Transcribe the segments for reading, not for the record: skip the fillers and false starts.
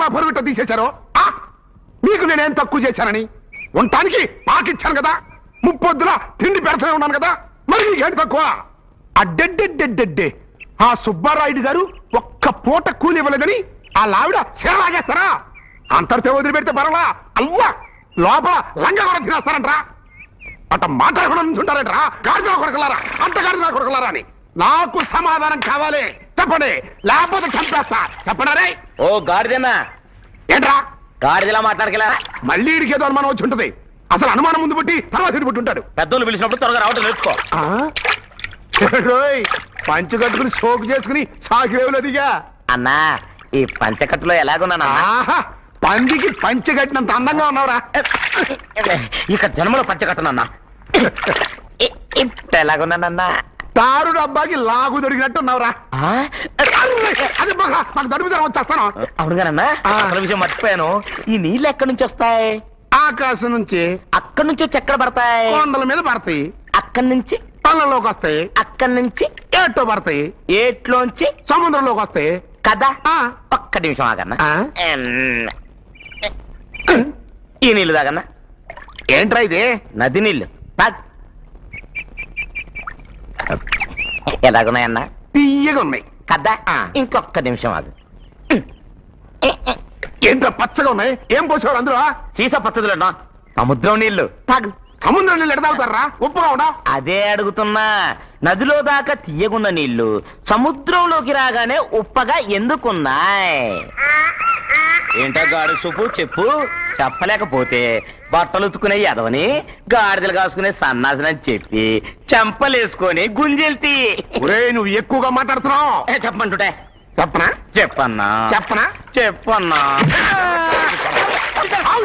అలా పరుగుట తీసేశారో మీకు నేనేం తక్కువ చేశానని ఉండటానికి పాకిచ్చాను కదా, ముప్పొద్దుల తిండి పెడతానే ఉన్నాను కదా, మరి మీకేంటి తక్కువ? అడ్డెడ్డెడ్డెడ్డెడ్డే ఆ సుబ్బారాయుడు గారు ఒక్క పూట కూలి ఇవ్వలేదని ఆ లావిడ సేలాగేస్తారా? అంతటితో వదిలిపెడితే పర్వాలా, అల్వా లోపల లంగా కూడా తినేస్తారంట్రా. అట్ట మాట్లాడకుండా నుంచుంటారంట్రా. గాడిద కొడకలారా, అంత గాడిద కొడకలారా అని నాకు సమాధానం కావాలి. చెప్పండి, లేకపోతే చంపేస్తా. చెప్పండి. ఓ గాడిదన్నా, ఏంట్రా గాడిదలా మాట్లాడగల? మళ్ళీ ఇడికేదో అనుమానం వచ్చి ఉంటుంది. అసలు అనుమానం ముందు పుట్టి తర్వాత ఇటు పుట్టి ఉంటాడు. పెద్దోళ్ళు పిలిచినప్పుడు త్వరగా రావటం నేర్చుకో. పంచ కట్టుకుని సోకు చేసుకుని సాకిరేవులదిగా. అన్నా, ఈ పంచకట్టులో ఎలాగున్నా? పందికి పంచ కట్టినంత అందంగా ఉన్నావురా. ఇక జన్మలో పంచకట్టనన్నా. ఇప్పుడు ఎలాగున్నానన్నా? తారు డబ్బాకి లాగు దొరికినట్టు ఉన్నావురా. అది మాకు దడుపుదరం వచ్చేస్తాను. అవునుగానన్నా, అసలు విషయం మర్చిపోయాను. ఈ నీళ్ళు ఎక్కడి నుంచి వస్తాయి? ఆకాశం నుంచి. అక్కడి నుంచి వచ్చి ఎక్కడ పడతాయి? కొండల మీద పడతాయి. అక్కడి నుంచి పళ్ళలోకి వస్తాయి. అక్కడి నుంచి ఏట్లో పడతాయి. ఏట్లోంచి సముద్రంలోకి వస్తాయి కదా. ఒక్క నిమిషం ఆగన్నా. ఈ నీళ్ళు తాగన్నా. ఏంట్రా ఇది? నది నీళ్ళు. ఎలాగున్నాయన్నా? తీయగా ఉన్నాయి కదా. ఇంకొక్క నిమిషం ఆగు. ఏంట్రా పచ్చగా ఉన్నాయి? ఏం పోసేవారు అందులో? సీసా పచ్చదులన్నా. సముద్రం నీళ్లు. తాగు. సముద్రం నీళ్ళు ఎడతాగుతారా? ఉప్పుగా ఉండా? అదే అడుగుతున్నా. నదిలో దాకా తీయగున్న నీళ్లు సముద్రంలోకి రాగానే ఉప్పగా ఎందుకున్నాయి? ఏంటో గాడి సూపు చెప్పు. చెప్పలేకపోతే బట్టలు ఉతుకునే ఎదవని గాడిదలు కాసుకునే సన్నాసనని చెప్పి చెంపలేసుకొని గుంజెల్తి. నువ్వు ఎక్కువగా మాట్లాడుతున్నావు. చెప్పమంటుంటే చెప్పనా? చెప్పన్నా. చెప్పనా? చెప్పన్నా.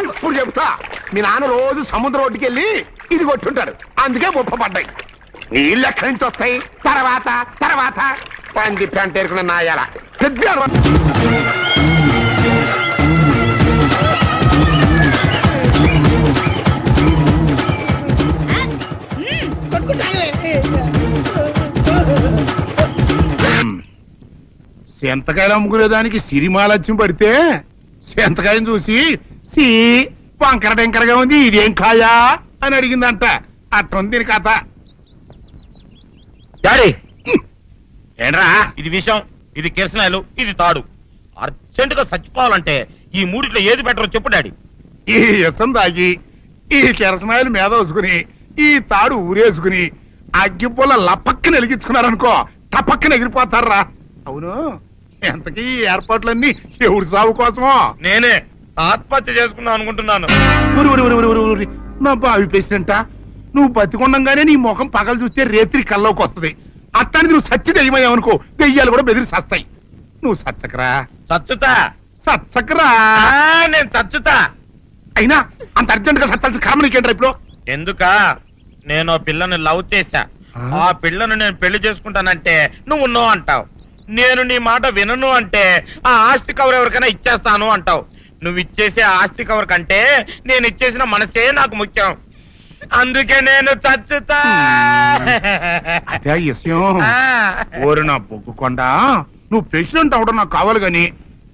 ఇప్పుడు చెప్తా. మీ నాన్న రోజు సముద్రం ఒడ్డుకి వెళ్ళి ఇది కొట్టుంటాడు, అందుకే ముప్ప పడ్డాయి. నీళ్ళు ఎక్కడి నుంచి వస్తాయి? తర్వాత తర్వాత పంది పెంట ఎరుకున్న నాయాల సెంతకాయలు అమ్ముకునేదానికి సిరిమాలత్యం పడితే సెంతకాయని చూసి సి వంకర టెంకరగా ఉంది, ఇదేం కాయా అని అడిగిందంట. అట్టుంది దీని కథ. డాడీ, ఏంట్రా ఇది విషయం, ఇది కిరసనాయలు, ఇది తాడు. అర్జెంట్ గా చచ్చిపోవాలంటే ఈ మూడిట్లో ఏది బెటర్ చెప్పు డాడీ. ఈ ఇసం తాగి ఈ కిరసనాయలు మీద వేసుకుని ఈ తాడు ఊరేసుకుని అగ్గిపుల్ల లపక్కన వెలిగించుకున్నారనుకో, టపక్కన ఎగిరిపోతారా. అవును, ఎంతకీ ఈ ఏర్పాట్లన్నీ ఎవరి సాగు కోసమో? నేనే ఆత్మహత్య చేసుకున్నాను అనుకుంటున్నాను. నా బావి పేసినంట. నువ్వు బతికొండంగానే నీ ముఖం పగలు చూస్తే రేత్రి కల్లోకి వస్తుంది. అట్టానికి నువ్వు సచ్చి దెయ్యమయ్యావనుకో, దెయ్యాలు కూడా బెదిరి సస్తాయి. నువ్వు సచ్చకరా. చచ్చుతా. సచ్చకరా. నేను చచ్చుతా. అయినా అంత అర్జెంట్ గా సచ్చాల్సిన కర్మ నీకేంట్రా ఇప్పుడు? ఎందుక? నేను ఆ పిల్లని లవ్ చేశా. ఆ పిల్లను నేను పెళ్లి చేసుకుంటానంటే నువ్వు నో అంటావు. నేను నీ మాట వినను అంటే ఆ ఆస్తి కవర్ ఎవరికైనా ఇచ్చేస్తాను అంటావు. నువ్వు ఇచ్చేసే ఆస్తి కవర్ కంటే నేను ఇచ్చేసిన మనసే నాకు ముఖ్యం. అందుకే నేను చచ్చుతా. అదే విషయం. ఓరు నా బొగ్గుకొండా, నువ్వు ప్రెసిడెంట్ అవడం నాకు కావాలి గాని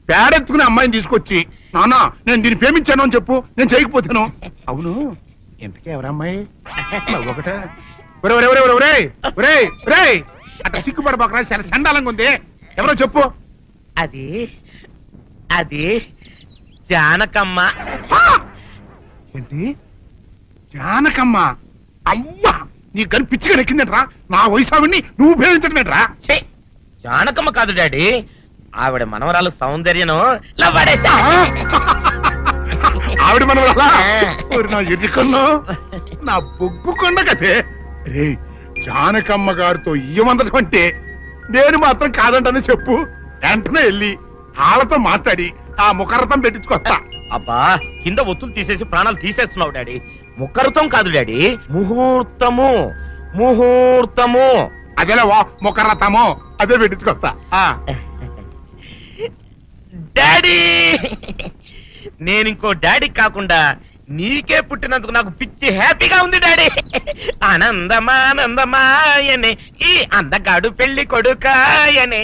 పేడెత్తుకునే అమ్మాయిని తీసుకొచ్చి నానా నేను దీన్ని ప్రేమించాను అని చెప్పు, నేను చేయకపోతాను. అవును, ఎంతకే ఎవరమ్మాయి? ఒకటే. అట్లా సిగ్గుపడబోకరా, చాలా సండాలంగా ఉంది. ఎవరో చెప్పు. అది అది జానకమ్మ. ఏంటి జానకమ్మ? అమ్మా, నీ గని పిచ్చిగా నెక్కిందంట్రా. నా వయసు ఆవిడ్ని నువ్వు ప్రేమించడమేట్రా? జానకమ్మ కాదు డాడీ, ఆవిడ మనవరాలు సౌందర్యను ఆవిడ మనవరాలా? నా ఎదుకుల్లో నా బొగ్గుకొండ కదే. రే, జానకమ్మ గారితో ఇయ్యమందడం అంటే నేను మాత్రం కాదంటనే చెప్పు. వెంటనే వెళ్ళి వాళ్ళతో మాట్లాడి ఆ ముఖరథం పెట్టించుకొస్తా. అబ్బా, కింద ఒత్తులు తీసేసి ప్రాణాలు తీసేస్తున్నావు డాడీ. ముఖరథం కాదు డాడీ, ముహూర్తము. ముహూర్తము అదేలే ముఖరథము, అదే పెట్టించుకొస్తా. డాడీ, నేను ఇంకో డాడీ కాకుండా నీకే పుట్టినందుకు నాకు పిచ్చి హ్యాపీగా ఉంది డాడీ. ఆనందమానందమాయనే ఈ అందగాడు పెళ్లి కొడుకాయనే.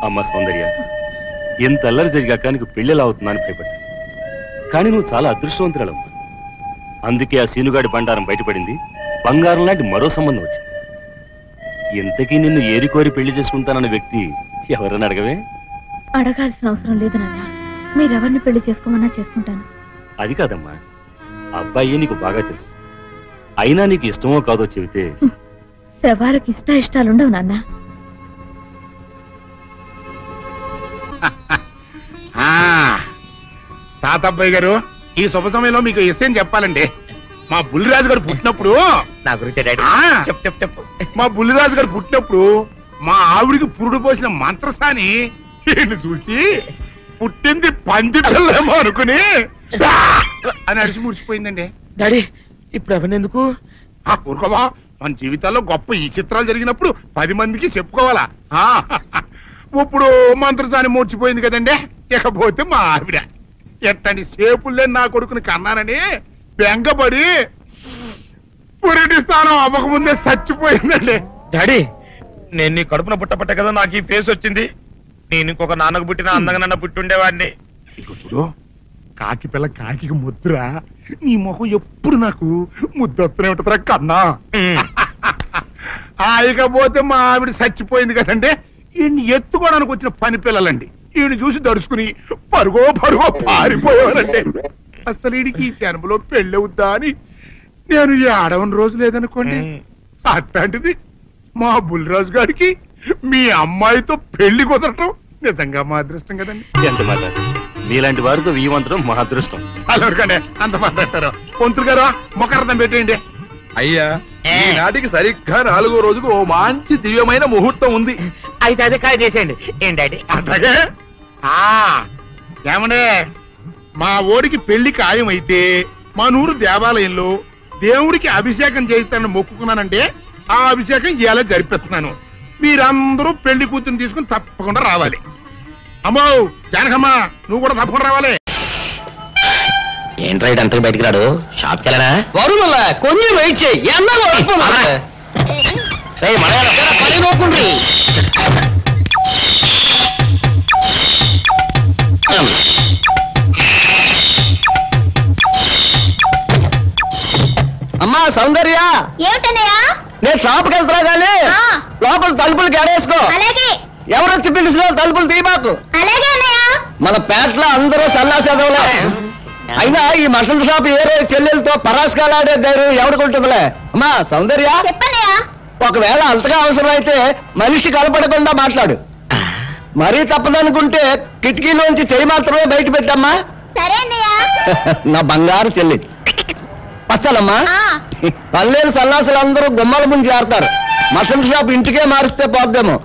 అమ్మ సౌందర్య, ఎంత అల్లరి జరిగాక నీకు పెళ్ళిలా అవుతుందని భయపడ్డా. కానీ నువ్వు చాలా అదృష్టవంతురాలమ్మా. అందుకే ఆ సీనుగాడి బండారం బయటపడింది. బంగారం లాంటి మరో సంబంధం వచ్చింది. ఇంతకీ నిన్ను ఏరికోరి పెళ్లి చేసుకుంటానన్న వ్యక్తి ఎవరని అడగవే? అడగాల్సిన అవసరం లేదు నాన్న. మీరెవరిని పెళ్లి చేసుకోమన్నా చేసుకుంటాను. అది కాదమ్మా, అబ్బాయి నీకు బాగా తెలుసు. అయినా నీకు ఇష్టమో కాదో చెబితే. శవాలకి ఇష్టాలుండవు నాన్న. తాతబ్బాయి గారు, ఈ శుభ సమయంలో మీకు విషయం చెప్పాలండి. మా బుల్లిరాజు గారు పుట్టినప్పుడు నా గురించి డాడీ చెప్పు చెప్పు చెప్పు. మా బుల్లిరాజు గారు పుట్టినప్పుడు మా ఆవిడికి పురుడు పోసిన మంత్రసాని ఈయన్ని చూసి పుట్టింది పంది పిల్లేమో అనుకుని అని అడిచి ముడిచిపోయిందండి. డాడీ ఇప్పుడు ఎవరినెందుకు? ఊరుకోవా, మన జీవితాల్లో గొప్ప ఈ చిత్రాలు జరిగినప్పుడు 10 మందికి చెప్పుకోవాలా. ఇప్పుడు మంత్రసాని మూర్చిపోయింది కదండి. ఇకపోతే మా ఆవిడ ఎట్టండి సేపుల్లే నా కొడుకుని కన్నానని బెంగపడి పురిటి స్థానం అవ్వకముందే చచ్చిపోయిందండి. డాడీ, నేను నీ కడుపున పుట్టపట్ట కదా నాకు ఈ ఫేస్ వచ్చింది. నేను ఇంకొక నాన్నకు పుట్టిన అందంగా నన్ను పుట్టుండేవాడిని. ఇక చూడు, కాకి పిల్ల కాకి ముద్దురా. నీ మొహం ఎప్పుడు నాకు ముద్దొత్తనే ఉంటుందిరా కన్నా. ఇకపోతే మా ఆవిడ చచ్చిపోయింది కదండి. ఈయన్ని ఎత్తుకోవడానికి వచ్చిన పని పిల్లలండి ఈయన చూసి దడుచుకుని పరుగో పారిపోయేవారండి. అసలు ఈడికి ఈ జన్మలో పెళ్ళవుద్దా అని నేను ఈ ఆడవని రోజు లేదనుకోండి. అట్లాంటిది మా బుల్లిరాజు గారికి మీ అమ్మాయితో పెళ్లి కుదరటం నిజంగా మా అదృష్టం కదండి. ఎంత మాట! మీలాంటి వారితో వీయమంతరం మా అదృష్టం. చాలవరకండి అంత మాట్లాడతారు. పొంతులు గారు మొకరదం పెట్టేయండి. అయ్యా, ఈనాటికి సరిగ్గా 4వ రోజుకు ఓ మంచి దివ్యమైన ముహూర్తం ఉంది. అయితే అదే కాయ చేసేయండి. ఏం డాడీ? అట్లాగే ఏమండే, మా ఓడికి పెళ్లి ఖాయమైతే మా నూరు దేవాలయంలో దేవుడికి అభిషేకం చేయిస్తానని మొక్కుకున్నానంటే ఆ అభిషేకం ఇలా జరిపిస్తున్నాను. మీరందరూ పెళ్లి కూతురు తీసుకుని తప్పకుండా రావాలి. అమ్మో జానకమ్మ, నువ్వు కూడా తప్పకుండా రావాలి. ఏంట్రా అంతకు బయటికి రాడు? షాప్కి వెళ్ళనా? కొంచెం వెయిట్ చేయి. అమ్మా సౌందర్య, ఏమిటన్నయ్యా? నేను షాప్కి వెళ్తున్నా కానీ లోపల తలుపులు గడేసుకో. అలాగే. ఎవరొచ్చి పిలిచినా తలుపులు తీయబాకు. అలాగే అన్నయ్య. మన పేటలో అందరూ సల్లా చదవలే. అయినా ఈ మటన్ షాప్ ఏరే చెల్లెలతో పరాస్కాలాడే ధైర్యం ఎవరికుంటుందిలే. అమ్మా సౌందర్య, చెప్పన్నయ్యా. ఒకవేళ అంతగా అవసరం అయితే మనిషి కలపడకుండా మాట్లాడు. మరీ తప్పదనుకుంటే కిటికీలోంచి చెయ్యి మాత్రమే బయట పెట్టమ్మా. సరే అన్నయ్య. నా బంగారు చెల్లి. వస్తానమ్మా. పల్లెలు సన్నాసులు అందరూ గుమ్మల ముందు చేరతారు. మటన్ షాప్ ఇంటికే మారిస్తే పోద్దేమో.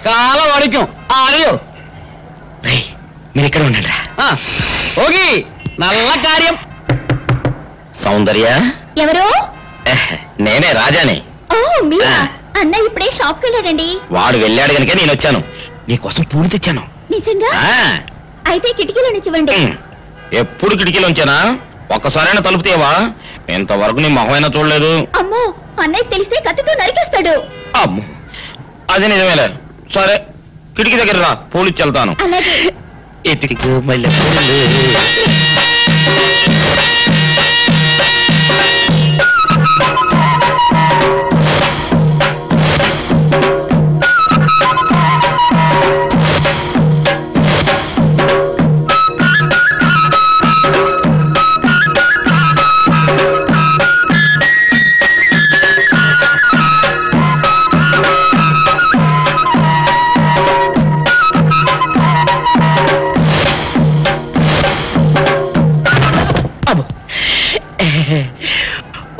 కాలం అడికాం అడియో. మీరు ఇక్కడ ఉండండి. ఓగి నల్ల కార్యం. సౌందర్య, ఎవరు? నేనే రాజాని. ఓ మీరా? అన్నయ్య ఇప్పుడే షాప్కి వెళ్ళాడండి. వాడు వెళ్ళాడు కనుక నేను వచ్చాను. నీకోసం పూలు తెచ్చాను. నిజంగా? అయితే కిటికీలో నుంచి ఇవ్వండి. ఎప్పుడు కిటికీలో ఉంచానా? ఒక్కసారైనా తలుపు తీయవా? ఇంతవరకు నీ మొహమైనా చూడలేదు. అమ్మో, అన్నయ్య తెలిస్తే కత్తితో నరికేస్తాడు. అమ్మో, అది నిజమేలే. సరే, కిటికీ దగ్గర రా, పూలు ఇచ్చి వెళ్తాను. అలాగే. ఎతికి మళ్ళీ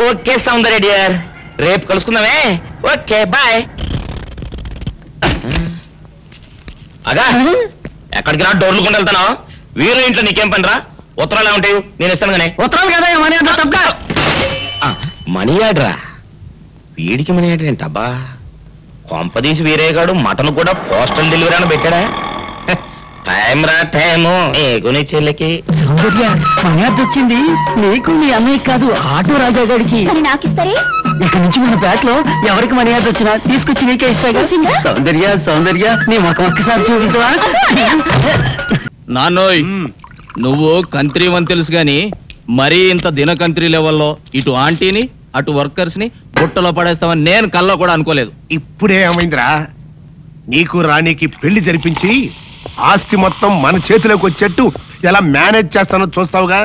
ఓకే సౌందర్య డియర్, రేపు కలుసుకుందామే. Okay bye. అగా ఎక్కడికి రా, డోర్లు కొండ వెళ్తానా? వీరు ఇంట్లో నీకేం పని రా? ఉత్తరాలు ఏమంటాయి? నేను ఇస్తాను కానీ. ఉత్తరాలు కదా మనీ ఆర్డర్ తప్ప. మనీ ఆర్డరా? వీడికి మనీ ఆర్డర్ ఏంటబ్బా? కొంపదీసి వీరేగాడు మటన్ కూడా పోస్టల్ డెలివరీ అని పెట్టాడా? టైం రా టైము నీకు నీ చెల్లికి. సౌందర్య, మనీ ఆర్డర్ వచ్చింది. నీకు నీ అన్నయ్య కాదు, ఆటో రాజా గారికి. మరి నాకిస్తారే? ఇక్కడి నుంచి మన బ్యాట్ లో ఎవరికి మనీ ఆర్డర్ వచ్చినా తీసుకొచ్చి నీకే ఇస్తాగా. సౌందర్య సౌందర్య నీ ముఖం ఒక్కసారి చూపించవా? నాన్నోయ్ నువ్వు కంత్రి అని తెలుసు గాని మరీ ఇంత దినకంత్రి లెవెల్లో ఇటు ఆంటీని అటు వర్కర్స్ ని బుట్టలో పడేస్తామని నేను కల్లో కూడా అనుకోలేదు. ఇప్పుడే ఏమైందిరా, నీకు రాణికి పెళ్లి జరిపించి ఆస్తి మొత్తం మన చేతిలోకి వచ్చేట్టు ఎలా మేనేజ్ చేస్తానో చూస్తావుగా.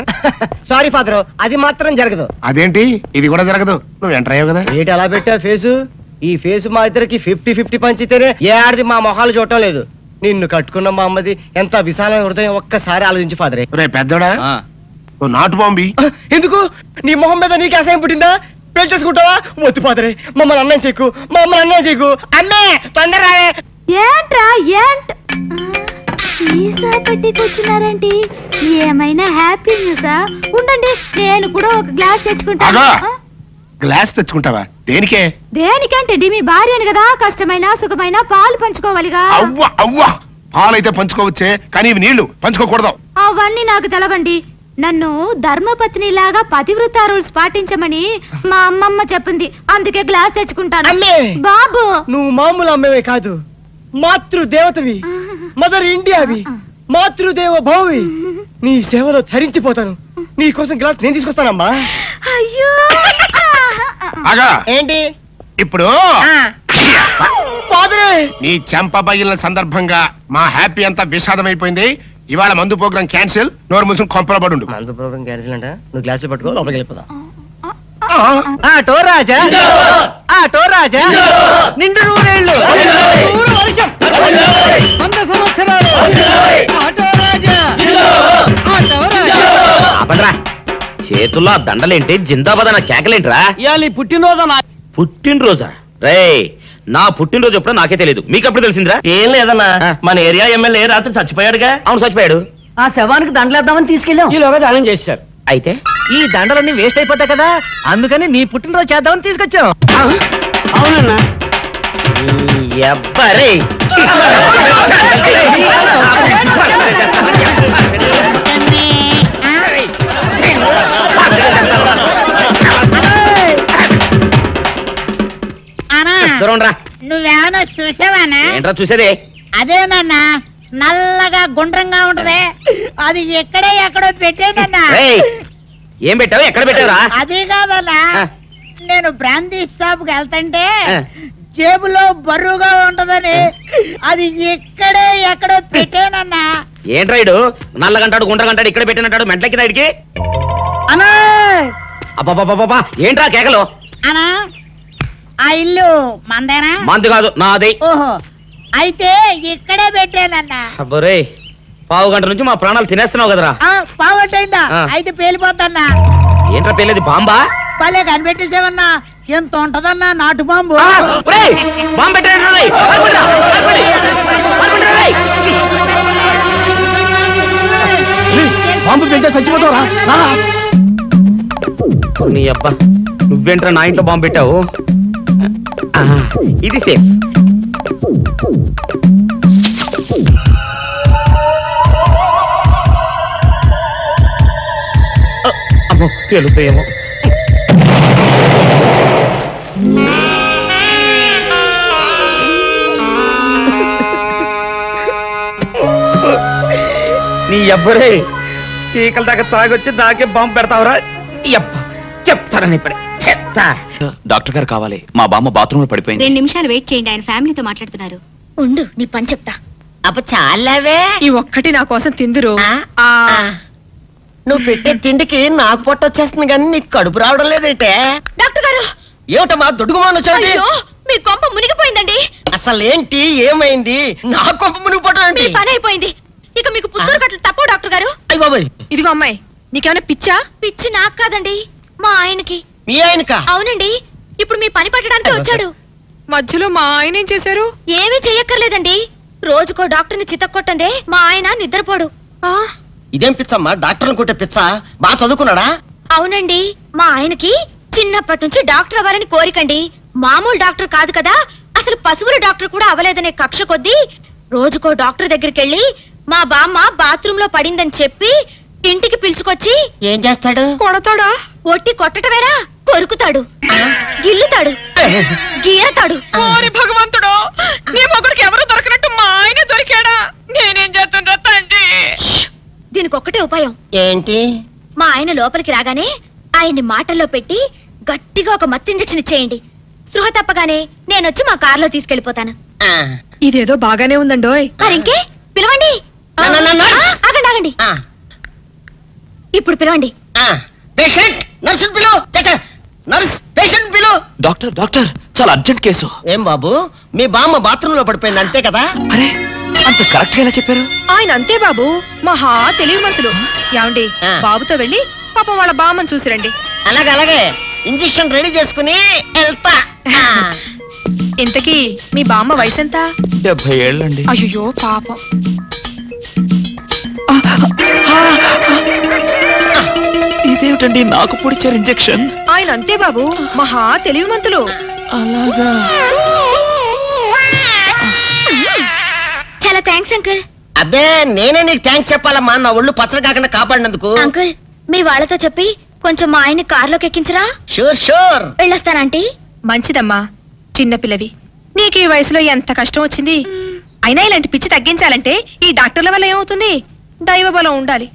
సారీ ఫాదర్, అది మాత్రం జరగదు. అదేంటి, ఇది కూడా జరగదు? నువ్వు ఎంటర్ అయ్యావు కదా. ఏంటి అలా పెట్టా ఫేసు? ఈ ఫేసు మా ఇద్దరికి 50-50 పంచితేనే ఏ ఆడిది మా మొహాలు చూడటం లేదు. నిన్ను కట్టుకున్న మా అమ్మది ఎంత విశాలమైన హృదయం ఒక్కసారి ఆలోచించి ఫాదరే. రే పెద్దోడా, నువ్వు నాటు బాంబి. ఎందుకు నీ మొహం మీద నీకు అసహ్యం పుట్టిందా? పెళ్లి చేసుకుంటావా? వద్దు ఫాదరే, మమ్మల్ని అన్నం చెక్కు, మమ్మల్ని అన్నం చెక్కు. అన్నే తొందర ఏంట్రా ఏంట సీసా పట్టి కూర్చున్నారండి? ఏమైనా హ్యాపీ న్యూసా? ఉండండి, నేను కూడా ఒక గ్లాస్ తెచ్చుకుంటాను. గ్లాస్ తెచ్చుకుంటావా? దేనికే? దేనికంటే మీ భార్యని కదా, కష్టమైన సుఖమైన పాలు పంచుకోవాలిగా. అవ్వ అవ్వ, పాలైతే పంచుకోవచ్చే, కానీ ఇవి నీళ్లు పంచుకోకూడదు. అవన్నీ నాకు తెలవండి. నన్ను ధర్మపత్ని లాగా పతివ్రత రూల్స్ పాటించమని మా అమ్మమ్మ చెప్పింది, అందుకే గ్లాస్ తెచ్చుకుంటాను. బాబు, నువ్వు మామూలు అమ్మవే కాదు, మాతృదేవతవి, మదర్ ఇండియావి, మాతృదేవ భౌవి. నీ సేవలో ధరించిపోతాను. నీ కోసం గ్లాస్ నేను తీసుకొస్తానమ్మా. అయ్యో ఏంటి ఇప్పుడు నీ చెంప బగిలిన సందర్భంగా మా హ్యాపీ అంతా విషాదమైపోయింది. ఇవాళ మందు ప్రోగ్రాం క్యాన్సిల్. నోరు మూసుకుని కొంపలో పడు. మందు ప్రోగ్రాం క్యాన్సిల్ అంట. నువ్వు గ్లాస్ పట్టుకో, లోపలికి వెళ్ళిపోదా. ఆటో రాజా, ఆటో రాజా, నిండు నూరేళ్ళు, 100 వర్షం, 100 సంవత్సరాలు, ఆటో రాజా, ఆటో రాజా. ఆపండ్రా, చేతుల్లో ఆ దండలేంటి, జిందాబాద్ అన్న కేకలేంట్రా? ఇవాళ పుట్టినరోజా? పుట్టినరోజా? రే, నా పుట్టినరోజు ఎప్పుడో నాకే తెలియదు, మీకు ఎప్పుడు తెలిసిందిరా? ఏం లేదన్నా, మన ఏరియా ఎమ్మెల్యే రాత్రి చచ్చిపోయాడుగా. అవును, చచ్చిపోయాడు. ఆ శవానికి దండలేద్దామని తీసుకెళ్ళాం. ఈలోగా దానం చేశారు. అయితే ఈ దండలన్నీ వేస్ట్ అయిపోతాయి కదా, అందుకని నీ పుట్టినరోజు చేద్దామని తీసుకొచ్చాం. అవునన్నా. ఎవ్వరే నువ్వేమన్నా చూసావానా? ఏంట్రా చూసేది? అదేనన్నా, నల్లగా గుండ్రంగా ఉంటది, అది ఎక్కడో పెట్టేనన్నా. ఏం పెట్టావు? ఎక్కడ పెట్టావురా? అది కాదన్నా, నేను బ్రాందీ షాప్ కి వెళ్తుంటే జేబులో బరువుగా ఉంటదని అది ఎక్కడో పెట్టానన్నా. ఏంట్రా ఇడు నల్లగంటాడు గుండ్రగంటాడు ఇక్కడ పెట్టినట్టాడు మెంట్లకి రైడ్కి? అన్నా అబ్బా, ఏంట్రా కేకలు? అన్నా, ఆ ఇల్లు మందేనా? మంది కాదు, నాది. ఓహో, అయితే ఇక్కడే పెట్టానన్నా. అబ్బరే, పావు గంట నుంచి మా ప్రాణాలు తినేస్తున్నావు కదరా. పావుగంటైందా? అయితే పేలిపోతాన్నా. ఏంట్రా పేలేది? బాంబా? భలే కనిపెట్టేసేవన్నా, ఎంత ఉంటదన్నా నాటు బాంబు. బాంబు పెట్టాడు. బాంబు పెడితే చచ్చిపోతావరా? నీ అబ్బా, నువ్వేంట్రా నా ఇంట్లో బాంబు పెట్టావు? ఇది సేఫ్. అమ్మో, పేలుతాయేమో. నీ ఎవ్వరే చీకల దాకా తాగొచ్చి నాకే బాంబు పెడతావురా? చెప్తారని ఇప్పుడే చెప్తా. డాక్టర్ గారు కావాలి, మా బామ్మ బాత్రూమ్ లో పడిపోయింది. 2 నిమిషాలు వెయిట్ చేయండి, ఆయన ఫ్యామిలీతో మాట్లాడుతున్నారు. ఉండు, నీ పని చెప్తా. అప్పుడు చాలావే, ఈ ఒక్కటి నా కోసం తిందురు. నువ్వు పెట్టే తిండికి నాకు పొట్ట వచ్చేస్తుంది కానీ నీకు కడుపు రావడం లేదైతే. డాక్టర్ గారు, ఏమిటమ్మా దుడుగుమాను చూడండి. మీ కొంప మునిగిపోయిందండి. అసలు ఏంటి, ఏమైంది? నా కొంప మునిగిపోవడం మీ పని అయిపోయింది. ఇక మీకు పుత్తూరు కట్టలు తప్పవు డాక్టర్ గారు. అయ్య బాబాయ్, ఇదిగో అమ్మాయి, నీకేమైనా పిచ్చా? పిచ్చి నాకు కాదండి, మా ఆయనకి. మీ ఆయనకా? అవునండి, ఇప్పుడు మీ పని పట్టడానికి వచ్చాడు. మధ్యలో మా ఆయన ఏం చేశారు? ఏమీ చెయ్యక్కర్లేదండి, రోజుకో డాక్టర్ని చితక్కొట్టందే మా ఆయన నిద్రపోడు. ఇదేం పిచ్చమ్మా, డాక్టర్ని కొట్టే పిచ్చ? బాగా చదువుకున్నాడా? అవునండి, మా ఆయనకి చిన్నప్పటి నుంచి డాక్టర్ అవ్వాలని కోరికండి. మామూలు డాక్టర్ కాదు కదా, అసలు పశువుల డాక్టర్ కూడా అవ్వలేదనే కక్ష కొద్దీ రోజుకో డాక్టర్ దగ్గరికి వెళ్ళి మా బామ్మ బాత్రూమ్ లో పడిందని చెప్పి ఇంటికి పిలుచుకొచ్చి ఏం చేస్తాడు? కొడతాడా? ఒట్టి కొట్టటమేరా, కొరుకుతాడు, గిల్లుతాడు, గీరతాడు. ఓరి భగవంతుడు, నీ మొగుడికి ఎవరు దొరకనట్టు మా ఆయన దొరికాడా? నేనేం చేస్తుండ్రా తండ్రి? దీనికి ఒక్కటే ఉపాయం. ఏంటి? మా ఆయన లోపలికి రాగానే ఆయన్ని మాటల్లో పెట్టి గట్టిగా ఒక మత్తు ఇంజెక్షన్ ఇచ్చేయండి. స్పృహ తప్పగానే నేనొచ్చి మా కారులో తీసుకెళ్లిపోతాను. ఇదేదో బాగానే ఉందండోయ్. మరింకే పిలవండి. ఆగండి ఆగండి, ఇప్పుడు పిలవండి. పేషెంట్ నర్సు పిలు. నర్స్ పేషెంట్ పిలు. డాక్టర్ డాక్టర్, చాలా అర్జెంట్ కేసు. ఏం బాబు, మీ బామ్మ బాత్రూమ్ లో పడిపోయింది అంతే కదా? అరే, అంత కరెక్ట్ గా ఎలా చెప్పారు? ఆయన అంతే బాబు, మహా తెలివి మనసులు. ఏమండి, బాబుతో వెళ్ళి పాపం వాళ్ళ బామ్మని చూసిరండి. అలాగే అలాగే, ఇంజెక్షన్ రెడీ చేసుకుని వెళ్తా. ఇంతకీ మీ బామ్మ వయసు ఎంత? 70 ఏళ్ళండి. అయ్యో పాపం. ఇదేమిటండి నాకు పొడిచారు ఇంజెక్షన్? ఆయన అంతే బాబు, మహా తెలివి మంతులు. అలాగా? చాలా థ్యాంక్స్ అంకుల్. అబ్బే, నేనే నీకు థ్యాంక్స్ చెప్పాలమ్మా, నా ఒళ్ళు పచ్చడి కాకుండా కాపాడినందుకు. అంకుల్, మీ వాళ్ళతో చెప్పి కొంచెం మా ఆయన్ని కారులోకి ఎక్కించరా? Sure sure. వెళ్ళొస్తానంటీ. మంచిదమ్మా, చిన్నపిల్లవి, నీకు ఈ వయసులో ఎంత కష్టం వచ్చింది. అయినా ఇలాంటి పిచ్చి తగ్గించాలంటే ఈ డాక్టర్ల వల్ల ఏమవుతుంది? దైవ బలం ఉండాలి.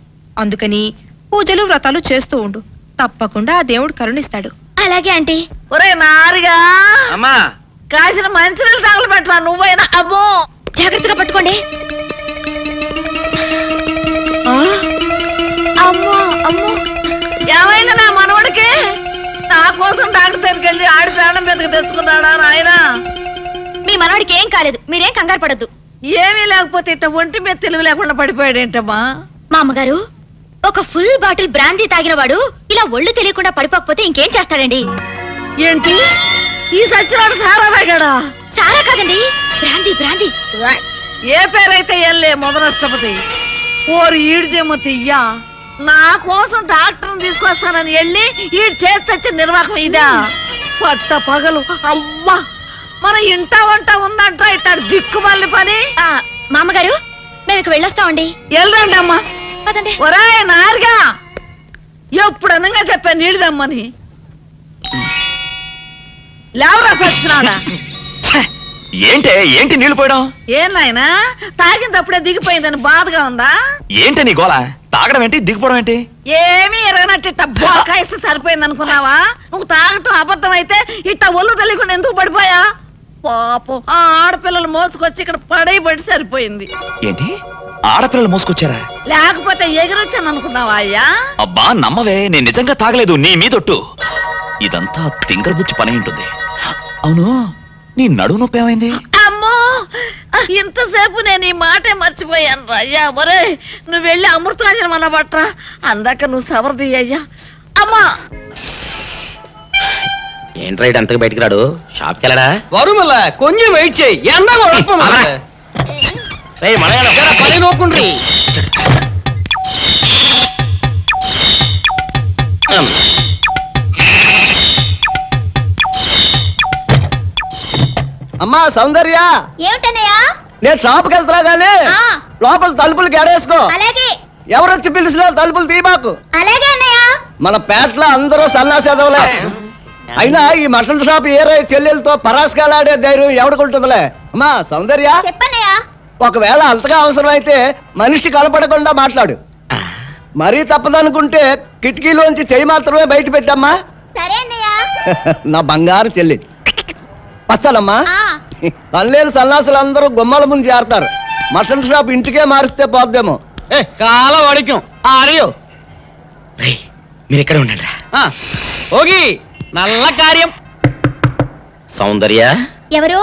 అందుకని పూజలు వ్రతాలు చేస్తూ ఉండు, తప్పకుండా ఆ దేవుడు కరుణిస్తాడు. అలాగే ఆంటీ. ఒరే నారిగా, అమ్మా కాసిన మంచినీళ్ళు తగలు పెట్టరా నువ్వైనా. అబ్బో, జాగ్రత్తగా పట్టుకోండి. అమ్మో అమ్మో, ఏమైంది నా మనవడికి? నా కోసం డాక్టర్ దగ్గరికి వెళ్ళి ఆడి ప్రాణం మీదకి తెచ్చుకున్నాడా నాయనా? మీ మనవాడికి ఏం కాలేదు, మీరేం కంగారు పడద్దు. ఏమీ లేకపోతే ఇట్ట ఒంటి మీద తెలివి లేకుండా పడిపోయాడేంటమ్మా? మా అమ్మగారు, ఒక ఫుల్ బాటిల్ బ్రాందీ తాగిన వాడు ఇలా ఒళ్ళు తెలియకుండా పడిపోకపోతే ఇంకేం చేస్తాడండి? ఏంటి, ఈ సచ్చినాడు సారా తాగాడా? సారా కాదండి, బ్రాందీ బ్రాందీ. ఏ పేరైతే ఎల్లే మొదలష్టపతి. ఓరి ఈడు చెమ్మతియ్యా, నా కోసం డాక్టర్ని తీసుకొస్తానని వెళ్ళి ఈడు చేసి నిర్వాహకం ఇదా? పట్ట పగలు అమ్మా, మన ఇంట వంట ఉందంట ఇట్టాడు దిక్కుమల్లి పని. మామగారు, మేము ఇక వెళ్ళొస్తామండి. వెళ్ళండి అమ్మా. పదండి. ఒరాయ్ నారుగా, ఎప్పుడు అనగా చెప్పాను నీళ్ళదమ్మని. లేవరా సచ్చినాడా? ఏంటి నీళ్లు పోయడం? ఏం నాయనా, తాగినప్పుడే దిగిపోయిందని బాధగా ఉందా? ఏంటి నీ గోళ? తాగడం ఏంటి, దిగిపోవడం ఏంటి? ఏమీ ఎరగనట్టు ఇట్ట బోకాయిస్తే సరిపోయింది అనుకున్నావా? నువ్వు తాగటం అబద్ధం అయితే ఇట్ట ఒళ్ళు తెలియకుండా ఎందుకు పడిపోయా? పాపం, ఆ ఆడపిల్లలు మోసుకొచ్చి ఇక్కడ పడి సరిపోయింది. ఏంటి, ఆడపిల్లలు మోసుకొచ్చారా? లేకపోతే ఎగిరొచ్చాను అనుకున్నావా అయ్యా? అబ్బా నమ్మవే, నేను నిజంగా తాగలేదు, నీ మీదొట్టు. ఇదంతా తింగరబుచ్చి పని ఉంటుంది. అవును, నీ నడువు నొప్పి ఏమైంది? అమ్మో, ఇంతసేపు నేను ఈ మాటే మర్చిపోయాను అయ్యా. ఒరే, నువ్వు వెళ్ళి అమృతాంజనం అన్న బట్రా, అందాక నువ్వు సవరది అయ్యా. అమ్మా, ఏంట్రా ఇటు అంతకు బయటికి రాడు? షాప్కి వెళ్ళడా? వరుమల కొంచెం వెయిట్ చేయి, పని నోకుండ్రి. అమ్మా సౌందర్య, ఏమిటన్నయ్యా? నేను షాప్కి వెళ్తున్నా గానీ లోపల తలుపులు గడేసుకో. అలాగే. ఎవరొచ్చి పిలిచినా తలుపులు తీమాకు. అలాగే అన్నయ్య. మన పేటలో అందరూ సన్నాసేదవులే. అయినా ఈ మటన్ షాప్ ఏరే చెల్లెలతో పరాస్కాలాడే ధైర్యం ఎవడుకుంటుందిలే. అమ్మా సౌందర్య, చెప్పన్నయ్యా. ఒకవేళ అంతగా అవసరం అయితే మనిషి కలపడకుండా మాట్లాడు. మరీ తప్పదనుకుంటే కిటికీలోంచి చెయ్యి మాత్రమే బయట పెట్టమ్మా. సరే అన్నయ్య. నా బంగారు చెల్లి. వస్తానమ్మా. పనిలేని సన్నాసులు అందరూ గుమ్మల ముందు చేరతారు. మటన్ షాప్ ఇంటికే మారిస్తే పోద్దేమో. కాల వడికం ఆరియో. మీరు ఇక్కడ ఉండండి. ఓగి నల్ల కార్యం. సౌందర్య ఎవరు?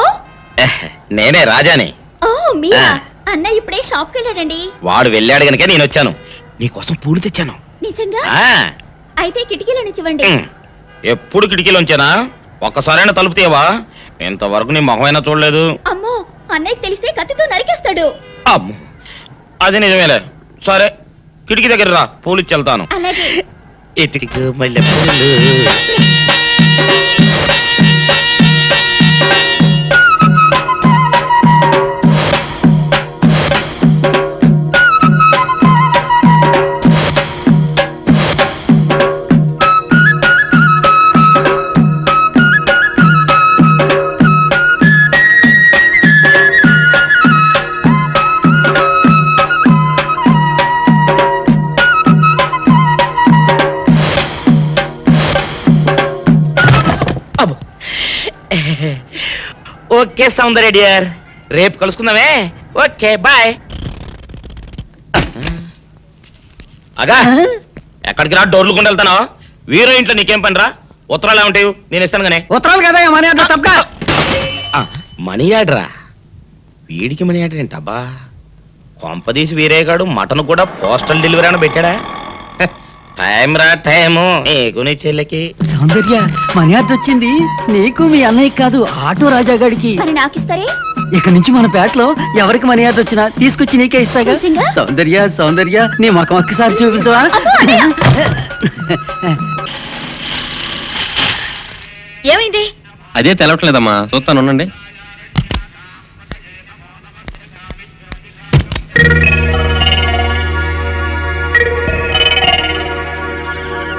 నేనే రాజాని. ఓ మీరా? అన్న ఇప్పుడే షాప్కి వెళ్ళాడండి. వాడు వెళ్ళాడు గనుక నేను వచ్చాను. నీకోసం పూలు తెచ్చాను. నిజంగా? అయితే కిటికీలో నుంచి ఇవ్వండి. ఎప్పుడు కిటికీలోంచేనా? ఒక్కసారైనా తలుపు తీయవా? ఇంతవరకు నీ మొహమైనా చూడలేదు. అమ్మో, అన్నయ్యకి తెలిస్తే కత్తితో నరికేస్తాడు. అమ్మో, అది నిజమేలే. సరే, కిటికీ దగ్గర రా, పూలు ఇచ్చి వెళ్తాను. అలాగే. ఇతికి మల్లె పూలు. ఓకే సౌందర్య డియర్, రేపు కలుసుకుందామే. Okay bye. అగా ఎక్కడికి రా, డోర్లు కొండ వెళ్తానా? వీరో ఇంట్లో నీకేం పని రా? ఉత్తరాలు ఏమంటాయి? నేను ఇస్తాను గానే. ఉత్తరాలు కదా మనీ ఆర్డర్ తప్ప. మనీ ఆర్డరా? వీడికి మనీ ఆర్డర్ ఏంటబ్బా? కొంపదీసి వీరేగాడు మటన్ కూడా పోస్టల్ డెలివరీ అని పెట్టాడా? టైం రా టైము నీకు నీ చెల్లెకి. సౌందర్య మనీ ఆర్డర్ వచ్చింది నీకు మీ అన్నయ్య కాదు, ఆటో రాజా గారికి. నాకు ఇస్తారే? ఇక నుంచి మన పేటలో ఎవరికి మనీ ఆర్డర్ వచ్చినా తీసుకొచ్చి నీకే ఇస్తాగా. సౌందర్య సౌందర్య నీ ముఖం ఒక్కసారి చూపించవా? ఏమైంది? అదే తెలవట్లేదమ్మా, చూస్తాను ఉండండి.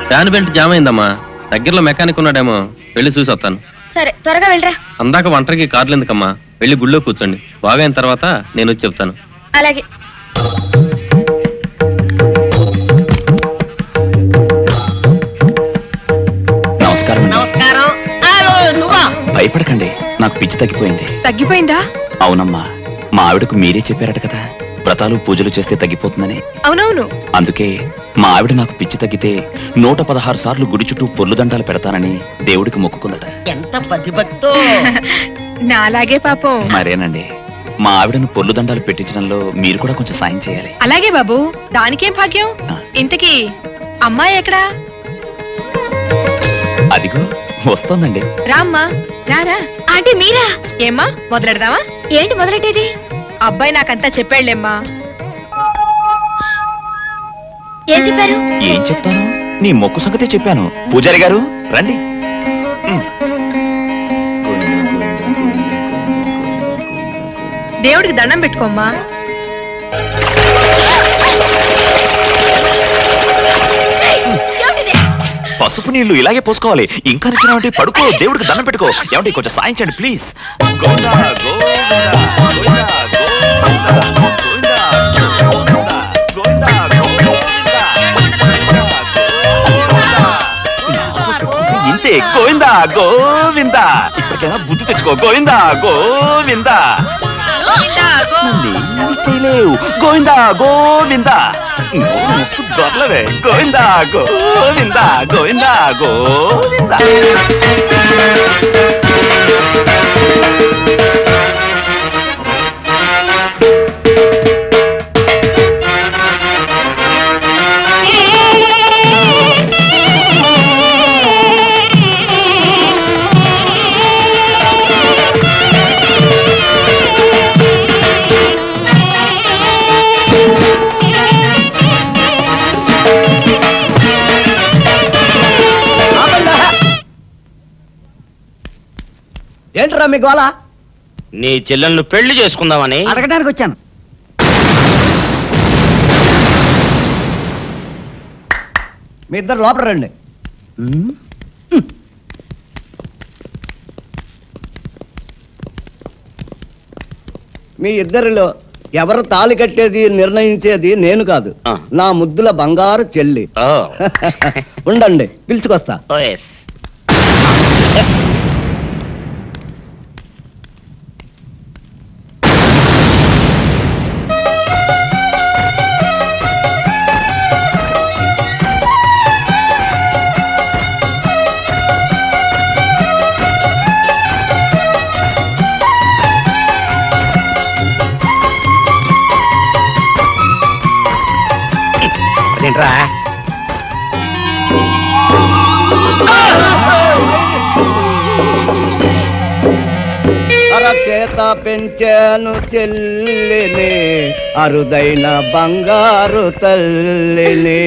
ఫ్యాన్ బెల్ట్ జామ్ అయిందమ్మా, దగ్గరలో మెకానిక్ ఉన్నాడేమో, వెళ్ళి చూసి వస్తాను. సరే త్వరగా వెళ్ళరా. అందాక ఒంటరికి కార్లు ఎందుకమ్మా, వెళ్ళి గుళ్ళో కూర్చోండి, బాగైన తర్వాత నేను వచ్చి చెప్తాను. అలాగే. నమస్కారం. నమస్కారం. భయపడకండి, నాకు పిచ్చి తగ్గిపోయింది. తగ్గిపోయిందా? అవునమ్మా, మా ఆవిడకు మీరే చెప్పారట కదా, వ్రతాలు పూజలు చేస్తే తగ్గిపోతుందని. అవునవును. అందుకే మా ఆవిడ నాకు పిచ్చి తగ్గితే 116 సార్లు గుడి చుట్టూ పొర్లు దండాలు పెడతానని దేవుడికి మొక్కుకుందట. ఎంత ప్రతిభక్తో. నాలాగే పాపం. మరేనండి, మా ఆవిడను పొర్లు దండాలు పెట్టించడంలో మీరు కూడా కొంచెం సాయం చేయాలి. అలాగే బాబు, దానికేం భాగ్యం. ఇంతకీ అమ్మాయి ఎక్కడా? అదిగో వస్తోందండి. రామ్మా రారా. ఆంటీ మీరా? ఏమ్మా మొదలెడదామా? ఏంటి మొదలెట్టేది? అబ్బాయి నాకంతా చెప్పాడులేమ్మా. ఏం చెప్పారు? ఏం చెప్తాను, నీ మొక్కు సంగతే చెప్పాను. పూజారి గారు రండి. దేవుడికి దండం పెట్టుకోమ్మా. పసుపు నీళ్లు ఇలాగే పోసుకోవాలి. ఇంకా నచ్చినావంటే పడుకో, దేవుడికి దండం పెట్టుకో. ఏమంటే కొంచెం సాయం చేయండి ప్లీజ్. గోవిందా గోవిందా గోవిందా గోవిందా గోవిందా గోవిందా. ఇంతే, గోవిందా గోవిందా. ఇప్పటికైనా బుద్ధి తెచ్చుకో. గోవిందా గోవిందా. నన్నేమీ చేయలేవు. గోవిందా గోవిందా. దొరలవే. గోవిందా గోవిందా గోవిందా గోవిందా. ఏంట్రా మీ గోళ? నీ చెల్లెళ్ళు పెళ్లి చేసుకుందామని అడగడానికి వచ్చాను. మీ ఇద్దరు లోపల రండి. మీ ఇద్దరిలో ఎవరు తాళి కట్టేది నిర్ణయించేది నేను కాదు, నా ముద్దుల బంగారు చెల్లి. ఉండండి, పిలుచుకొస్తా. ఏంట్రా? అరచేత పెంచాను చెల్లిని, అరుదైన బంగారు తల్లిని.